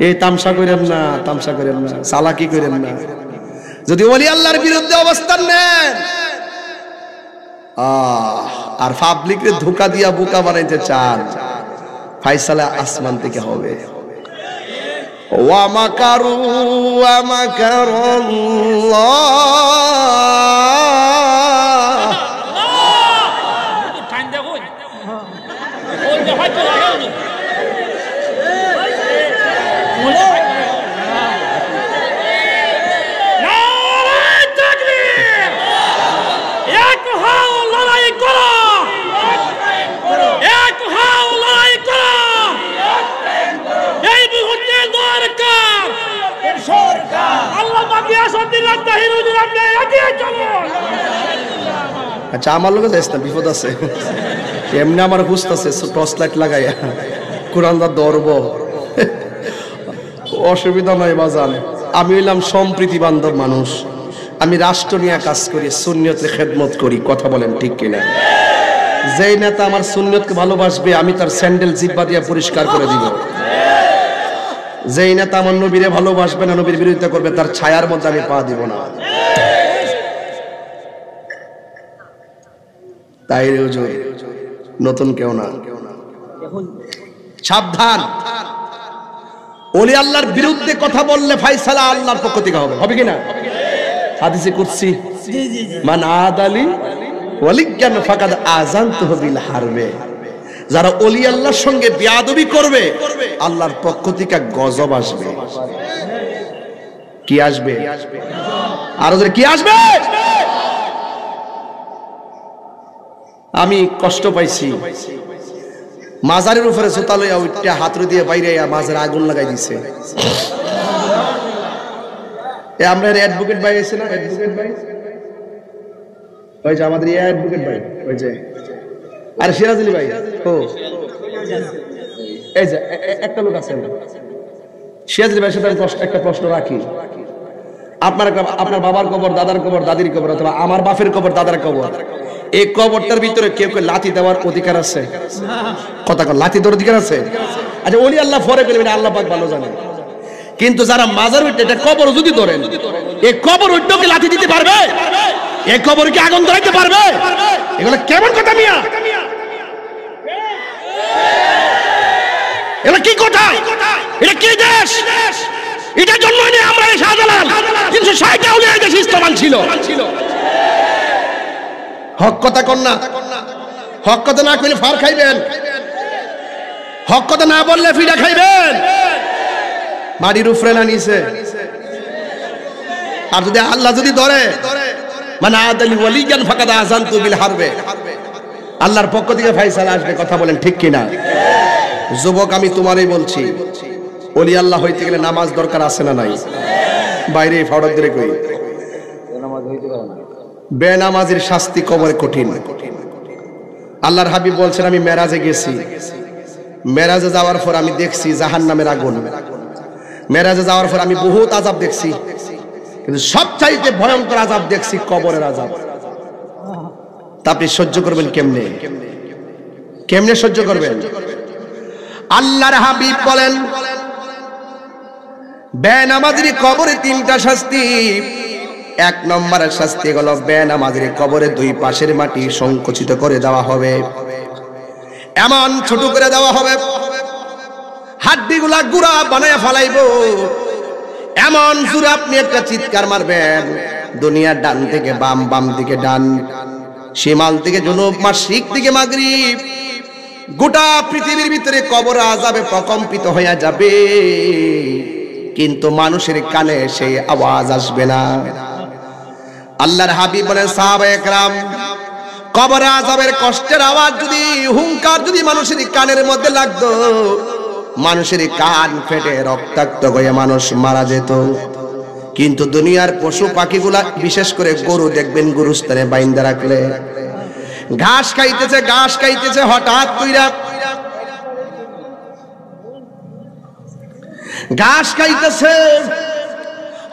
এই তামসা করেন না, তামসা করেন না, চালাকি করেন না। যদি ওলি আল্লাহর বিরুদ্ধে অবস্থান নেন আর পাবলিকরে ধোঁকা দিয়া বোকা বানাইতে চান, ফায়সালা আসমান থেকে হবে। ওয়া মাকারু ওয়া মাকারাল্লাহ। আচ্ছা আমার লোক যাইস না, বিপদ আছে। এমনি আমার বুঝতেছে টর্চ লাইট লাগাইয়া কোরআনটা ধরব, অসুবিধা নয় বাজান। আমি হইলাম সম্প্রীতি বান্ধব মানুষ, আমি রাষ্ট্র নিয়ে কাজ করি, সুন্নিয়তের খেদমত করি। কথা বলেন ঠিক কিনা? যেই নেতা আমার সুন্নিয়তকে ভালোবাসবে আমি তার স্যান্ডেল জিব্বা দিয়ে পরিষ্কার করে দিব। যেই নেতা আমার নবীরে ভালোবাসবে না, নবীর বিরোধিতা করবে, তার ছায়ার মধ্যে আমি পা দিব না। তাই নতুন কেউ না, সাবধান। ওলি আল্লাহর বিরুদ্ধে কথা বললে ফায়সালা আল্লাহর পক্ষ থেকে হবে, হবে কিনা? হাদিসে কুদসি, মান আদালি ওয়ালিয়ান ফাকাদ আযানতুহু বিল হারবে। যারা ওলি আল্লাহর সঙ্গে বেয়াদবি করবে আল্লাহর পক্ষ থেকে গজব আসবে। কি আসবে? আরো কি আসবে? আমি কষ্ট পাইছি, মাজারের উপরে জুতা লইয়া উঠতে হাত দিয়ে বাইরে মাজারে আগুন লাগাই দিছে। আমরা অ্যাডভোকেট ভাই আছে না, অ্যাডভোকেট ভাই, ওই যে আমাদের অ্যাডভোকেট ভাই, ওই যে আর সিরাজ আলী ভাই, ও এই যে একটা লোক আছেন সিরাজ আলী ভাইয়ের সাথে আমি একটা প্রশ্ন রাখি। আপনার বাবার কবর, দাদার কবর, দাদির কবর, অথবা আমার বাপের কবর, দাদার কবর, এই কবরটার ভিতরে কেউ কেউ লাথি দেওয়ার অধিকার আছে? কথা কর, লাথি দেওয়ার অধিকার আছে? আচ্ছা ওলি আল্লাহ পরে বলবেন, আল্লাহ পাক ভালো জানেন। কিন্তু যারা মাজার উঠে এটা কবর যদি ধরেন, এই কবর উঠতেও কি লাথি দিতে পারবে? এই কবর কি আগুন ধরাইতে পারবে? এগুলো কেমন কথা মিয়া? এগুলো কি কথা? এটা কি দেশ? এটার জন্য আমরা এই শাহজালাল 360টা উলিয়া এই দেশে ইস্তেমাল ছিল। হক কথা কর না, হক কথা না কইলে ফার খাইবেন, হক কথা না বললে ফিডা খাইবেন। মাটির উপরে না নিচে? আর যদি আল্লাহ যদি ধরে, মানে আদালি ওয়ালিয়ান ফাকাদ আযানতু বিল হারবে, আল্লাহর পক্ষ থেকে ফায়সালা আসবে। কথা বলেন ঠিক কিনা? যুবক আমি তোমারই বলছি, ওলি আল্লাহ হইতে গেলে নামাজ দরকার আছে না নাই? বাইরে ফাওড়া দিয়ে কই বেনামাজির শাস্তি কবরে কঠিন। আল্লাহর হাবিব বলছেন, আমি মেরাজে গেছি, মেরাজে যাওয়ার পর আমি দেখছি জাহান্নামের আগুন। মেরাজে যাওয়ার পর আমি বহুত আযাব দেখছি, কিন্তু সবচাইতে ভয়ঙ্কর আযাব দেখছি কবরের আযাব। তা আপনি সহ্য করবেন কেমনে? কেমনে সহ্য করবেন? আল্লাহর হাবিব বলেন, বেনামাজির কবরে 3টা শাস্তি। 1 নম্বরের শাস্তি হলো বেনামাজির কবরে 2 পাশের মাটি সংকুচিত করে দেওয়া হবে, এমন ছোট করে দেওয়া হবে, হাড্ডিগুলা গুড়া বানায় ফেলাইব। এমন জোরে আপনি একটা চিৎকার মারবেন, দুনিয়ার ডান থেকে বাম, বাম থেকে ডান, শিমাল থেকে জুনুব, মাশরিক থেকে মাগরিব, গোটা পৃথিবীর ভিতরে কবর আযাবে প্রকম্পিত হয়ে যাবে, কিন্তু মানুষের কানে সেই আওয়াজ আসবে না। আল্লাহর হাবিব বলেন, সাহাবায়ে কেরাম, কবর আযাবের কষ্টের আওয়াজ যদি, হুঙ্কার যদি মানুষের কানের মধ্যে লাগতো, মানুষের কান ফেটে রক্তাক্ত হয়ে মানুষ মারা যেত। কিন্তু দুনিয়ার পশু পাখিগুলা, বিশেষ করে গরু দেখবেন গরুস্থানে বাইন্দা রাখলে ঘাস খাইতেছে, ঘাস খাইতেছে, হঠাৎ কইরা ঘাস খাইতেছে,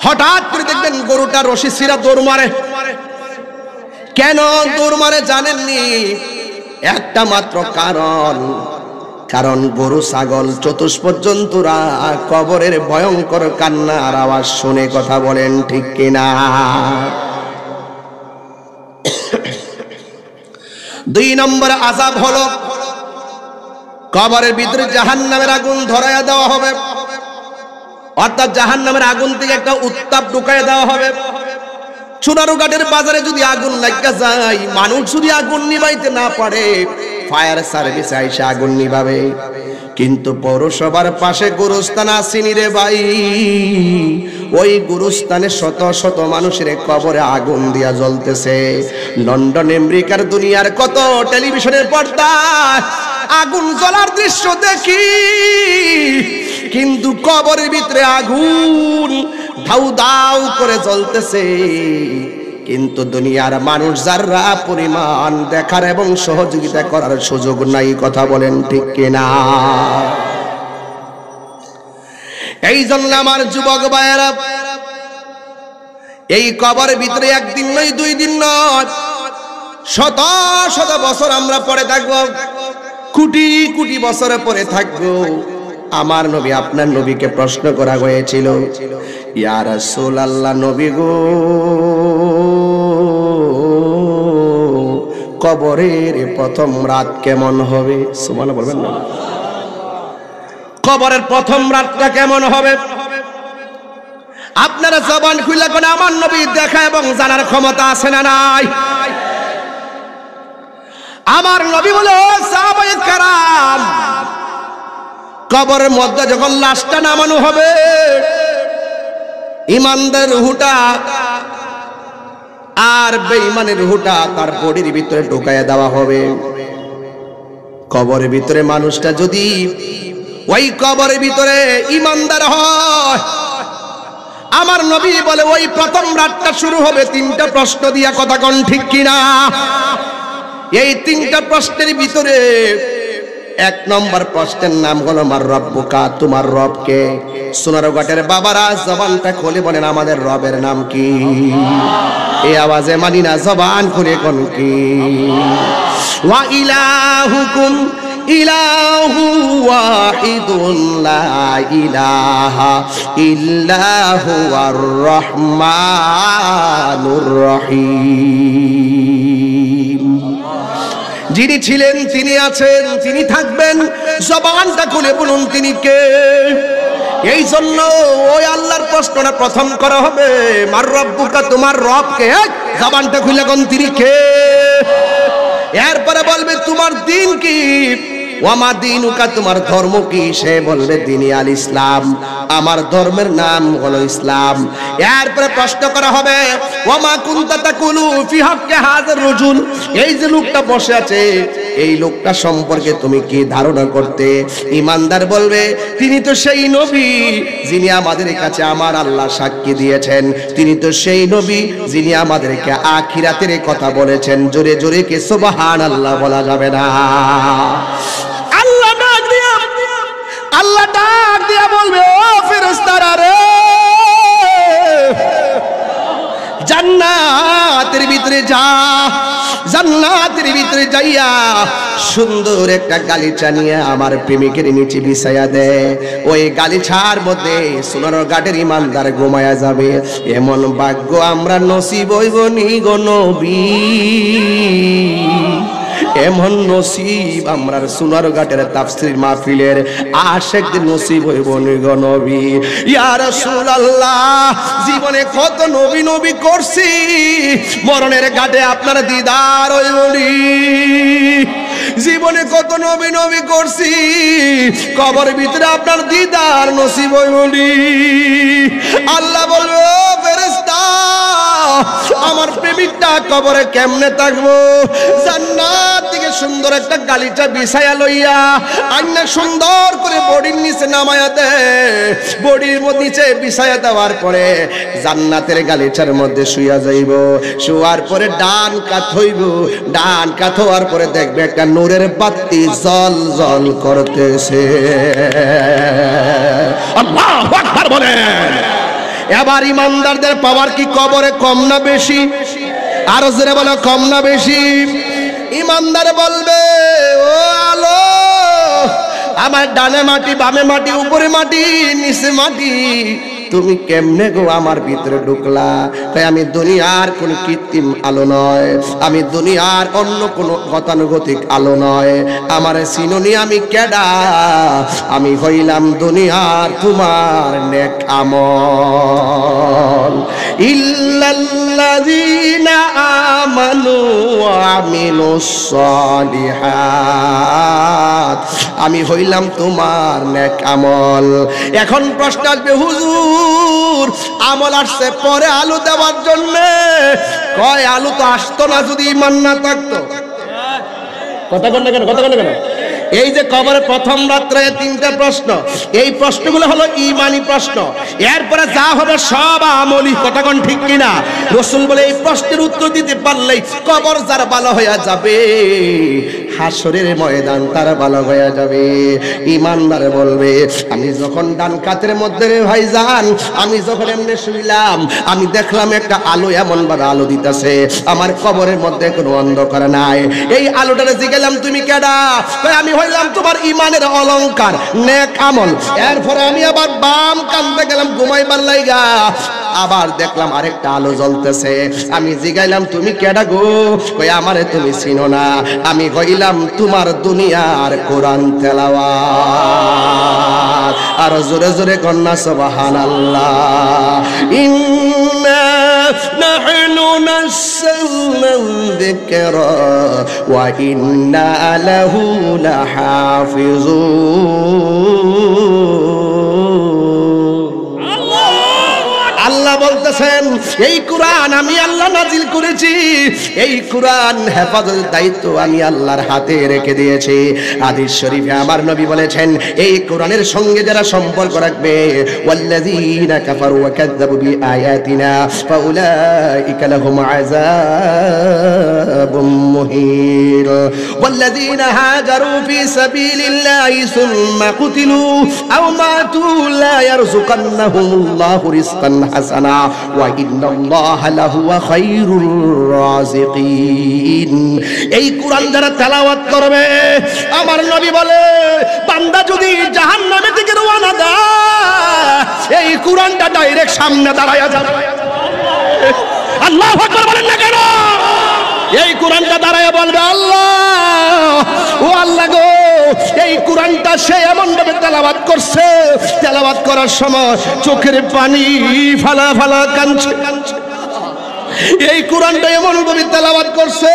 হঠাৎ করে দেখবেন গরুটা রশি ছিঁড়া দৌড় মারে। কেন দৌড় মারে জানেননি? একটা মাত্র কারণ, কারণ গরু ছাগল চতুষ্পদ জন্তুরা কবরের ভয়ঙ্কর কান্নার আওয়াজ শুনে। কথা বলেন ঠিক কিনা? 2 নম্বর আযাব হলো কবরের ভিতরে জাহান্নামের আগুন ধরায়া দেওয়া হবে, অর্থাৎ জাহান্নামের আগুন থেকে একটা উত্তাপ ঢুকায়া দেওয়া হবে। সোনারুঘাটের বাজারে যদি আগুন লাগা যায়, মানুষ যদি আগুন নিভাইতে না পারে, ফায়ার সার্ভিসে আইসা আগুন নিভাবে। কিন্তু পৌরসভার পাশে গুরুস্থান আসেনি রে ভাই, ওই গুরুস্থানে শত শত মানুষের কবরে আগুন দিয়া জ্বলতেছে। লন্ডন আমেরিকার দুনিয়ার কত টেলিভিশনের পর্দায় আগুন জ্বলার দৃশ্য দেখি, কিন্তু কবরের ভিতরে আগুন ধাউ ধাউ করে জ্বলতেছে, কিন্তু দুনিয়ার মানুষ যারা পরিমাণ দেখার এবং সহযোগিতা করার সুযোগ নাই। কথা বলেন ঠিক কিনা? এই জন্য আমার যুবক ভাইয়েরা, এই কবরের ভিতরে একদিন নয়, 2 দিন নয়, শত শত বছর আমরা পড়ে থাকবো, কোটি কোটি বছর পরে থাকবো। আমার নবী আপনার নবীকে প্রশ্ন করা হয়েছিল, ইয়া রাসূলুল্লাহ, নবী গো, কবরের প্রথম রাত কেমন হবে? সুবহানাল্লাহ বলবেন না? কবরের প্রথম রাতটা কেমন হবে? আপনারা জবান খুলে কোন আমার নবী দেখা এবং জানার ক্ষমতা আছে না নাই? আমার নবী বলে, ও সাহাবায়ে কেরাম, কবরের মধ্যে যখন লাশটা নামানো হবে, ইমানদার রূহটা আর বেঈমানের রূহটা তার বডির ভিতরে ঢুকায়া দেওয়া হবে। কবরের ভিতরে মানুষটা যদি ওই কবরের ভিতরে ইমানদার হয়, আমার নবী বলে ওই প্রথম রাতটা শুরু হবে 3টা প্রশ্ন দিয়া। কথা কোন ঠিক কিনা? এই 3টা প্রশ্নের ভিতরে 1 নম্বর প্রশ্নের নাম হলো মার রব্বুকা, তোমার রব কে? সোনারঘাটের বাবারা জবানটা খুলে বলেন, আমাদের রবের নাম কি? এই আওয়াজে মানি না, জবান খুলে কোন কি? ওয়া ইলাহুকুম ইলাহু ওয়াহিদুন লা ইলাহা ইল্লা হুয়ার রহমানুর রহিম। যিনি ছিলেন, তিনি আছেন, তিনি থাকবেন। জবানটা খুলে বলুন তিনি কে? এই জন্য ওই আল্লাহর প্রশ্নটা প্রথম করা হবে, মার রব্বুকা, তোমার রব কে? জবানটা খুলে কোন তিনি কে? এরপরে বলবে তোমার দিন কি? ওয়ামা দিনুকা, তোমার ধর্ম কি? সে বলবে দিনী আল ইসলাম, আমার ধর্মের নাম হলো ইসলাম। এরপরে প্রশ্ন করা হবে, ওয়ামা কুনতা তাকুলু ফি হাক্কি হাযার রাজুল, এই যে লোকটা বসে আছে, এই লোকটা সম্পর্কে তুমি কি ধারণা করতে? ইমানদার বলবে, তিনি তো সেই নবী যিনি আমাদের কাছে আমার আল্লাহ সাক্ষী দিয়েছেন, তিনি তো সেই নবী যিনি আমাদেরকে আখিরাতের কথা বলেছেন। জোরে জোরে কে সুবহানাল্লাহ বলা যাবে না? আল্লাহ ডাক দিয়া বলবে, ও ফেরেশতারা রে, জান্নাতের ভিতরে যা, জান্নাতের ভিতরে যাইয়া সুন্দর একটা গালিচা নিয়ে আমার প্রেমিকের নিচে বিছায়া দে। ওই গালিচার মধ্যে সোনারঘাটের ইমানদার ঘুমায়া যাবে। এমন ভাগ্য আমরা নসিব হইব নি গো নবী, এমন নসিব আমরা সোনারঘাটের তাফসীর মাহফিলের আশিকদের নসিব হইব নি গো নবী। ইয়া রাসূলুল্লাহ, জীবনে কত নবী নবী করছি, মরণের ঘাটে আপনার দিদার হইব নি। জীবনে কত নবী নবী করছি, কবরের ভিতরে আপনার দিদার নসিব হইব নি। আল্লাহ বলবে, ও ফেরেশতা, আমার প্রেমিকটা কবরে কেমনে থাকবো? জান্নাত থেকে সুন্দর একটা গালিচা বিছায়া লইয়া আইনা সুন্দর করে বডির নিচে নামায়া দে। বডির নিচে বিছায়া দেওয়ার পরে জান্নাতের গালিচার মধ্যে শুয়া যাইব। শুয়ার পরে ডান কাত হইব, ডান কাত হওয়ার পরে দেখবে একটা নূরের বাতি জল জল করতেছে। আল্লাহু আকবার বলেন। এবার ইমানদারদের পাওয়ার কি কবরে কম না বেশি? আরো জোরে বলো, কম না বেশি? ইমানদার বলবে, ও আলো, আমার ডানে মাটি, বামে মাটি, উপরে মাটি, নিচে মাটি, তুমি কেমনে গো আমার ভিতরে ঢুকলা? তাই আমি দুনিয়ার কোন কৃত্রিম আলো নয়, আমি দুনিয়ার অন্য কোন গতানুগতিক আলো নয়, আমার চিননি আমি কেডা? আমি হইলাম দুনিয়ার তোমার নেক আমল। ইল্লাল্লাযীনা আমানু ওয়া আমিলুস সালিহাত, আমি হইলাম তোমার নেক আমল। এখন প্রশ্ন আসবে, হুজুর আমল আসছে পরে আলো দেওয়ার জন্য, কয় আলো তো আসতো না যদি ঈমান না থাকতো। কথা বল না কেন, কথা বল না কেন? এই যে কবরে প্রথম রাত্রে তিনটা প্রশ্ন, এই প্রশ্নগুলো হলো ঈমানি প্রশ্ন, এরপরে যা হবে সব আমলি। কথা কোন ঠিক কিনা? রাসূল বলে এই প্রশ্নের উত্তর দিতে পারলেই কবর যার ভালো হয়ে যাবে, হাসরের ময়দান তার ভালো হয়ে যাবে। ঈমানদার বলবে, আমি যখন ডান কাতের মধ্যে রে ভাইজান, আমি যখন এমনি শুইলাম, আমি দেখলাম একটা আলো এমন ভাবে আলো দিতেছে, আমার কবরের মধ্যে কোনো অন্ধকার নাই। এই আলোটারে জিজ্ঞাসলাম, তুমি কেডা? আমি হইলাম তোমার ঈমানের অলংকার, নেক আমল। এরপরে আমি আবার বাম কান্দে গেলাম ঘুমাইবার লাইগা, আবার দেখলাম আরেকটা আলো জ্বলতেছে। আমি জিগাইলাম, তুমি কেডা গো? কই আমারে তুমি চিনো না, আমি হইলাম তোমার দুনিয়ার কোরআন তেলাওয়াত। আর জোরে জোরে কন্যা সুবহানাল্লাহ। ইন্না নাহনু নাযালনা যিকরা ওয়া ইন্না লাহু লাহাফিজুন। আল্লাহ বলতেছেন, এই কোরআন আমি আল্লাহ নাজিল করেছি, এই কোরআন হেফাজতের দায়িত্ব আমি আল্লাহর হাতে রেখে দিয়েছি। হাদিস শরীফে আমার নবী বলেছেন, এই কোরআনের সঙ্গে যারা সম্পর্ক রাখবে, ওয়াল্লাযীনা কাফারু ওয়া কাযযাবু বিআয়াতিনা ফাউলাইকা লাহুম আযাবুম মুহিন। ওয়াল্লাযীনা হাজারু ফি সাবিলিল্লাহি সুম্মা কুতিলু আও মাতু লা ইয়ারযুকান্নাহুমুল্লাহু রিজকান হাসানা ওয়া ইন্নাল্লাহা লাহুয়া খায়রুর রাযিকিন। এই কোরআন যারা তেলাওয়াত করবে, আমার নবী বলে, বান্দা যদি জাহান্নামে থেকে রওনা দেয়, এই কোরআনটা ডাইরেক্ট সামনে দাঁড়ায়া যাবে। আল্লাহু আকবার বলেন না কেন? এই কোরআনটা দাঁড়ায়া বলবে, আল্লাহ ও আল্লাহ গো, এই কোরআনটা সে এমন ভাবে তেলাওয়াত করছে, তেলাওয়াত করার সময় চোখের পানি ফালা ফালা কাঁদছে। এই কোরআনটা এমন ভাবে তেলাওয়াত করছে,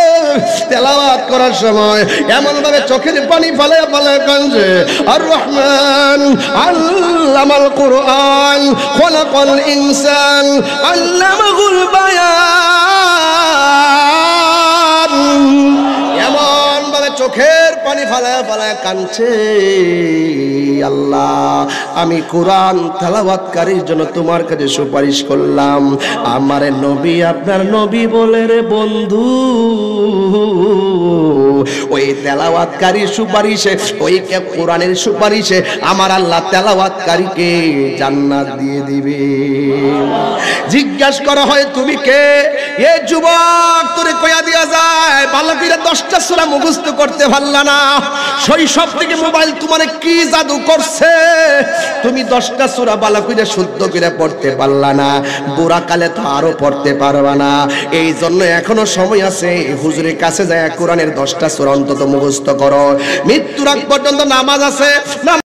তেলাওয়াত করার সময় এমন ভাবে চোখের পানি ফালায়া ফালায়া কাঁদছে। আর রহমান আল্লামাল কোরআন খলাকাল ইনসান আল্লামাহুল বায়ান, এমন ভাবে চোখের পানি ফালায়া ফালায়া কাঁদছে। আল্লাহ, আমি কোরআন তেলাওয়াতকারীর জন্য তোমার কাছে সুপারিশ করলাম। আমার নবী আপনার নবী বলে রে বন্ধু, ওই তেলাওয়াতকারীর সুপারিশে, ওই কোরআনের সুপারিশে আমার আল্লাহ তেলাওয়াতকারীকে জান্নাত দিয়ে দিবে। জিজ্ঞাসা করা হয়, তুমি কে? এ যুবক, তোরে কইয়া দিয়া যায়, ভালো করে 10টা সূরা মুখস্থ করতে পারলা না। শৈশব থেকে মোবাইল তোমার কি জাদু করছে? তুমি 10টা সূরা ভালো করে শুদ্ধ করে পড়তে পারলা না, বুড়া কালে তো আরো পড়তে পারবা না। এই জন্য এখনো সময় আছে, হুজুরের কাছে যায় কোরআনের 10টা সূরা অন্তত মুখস্থ করো। মৃত্যুর আগ পর্যন্ত নামাজ আছে।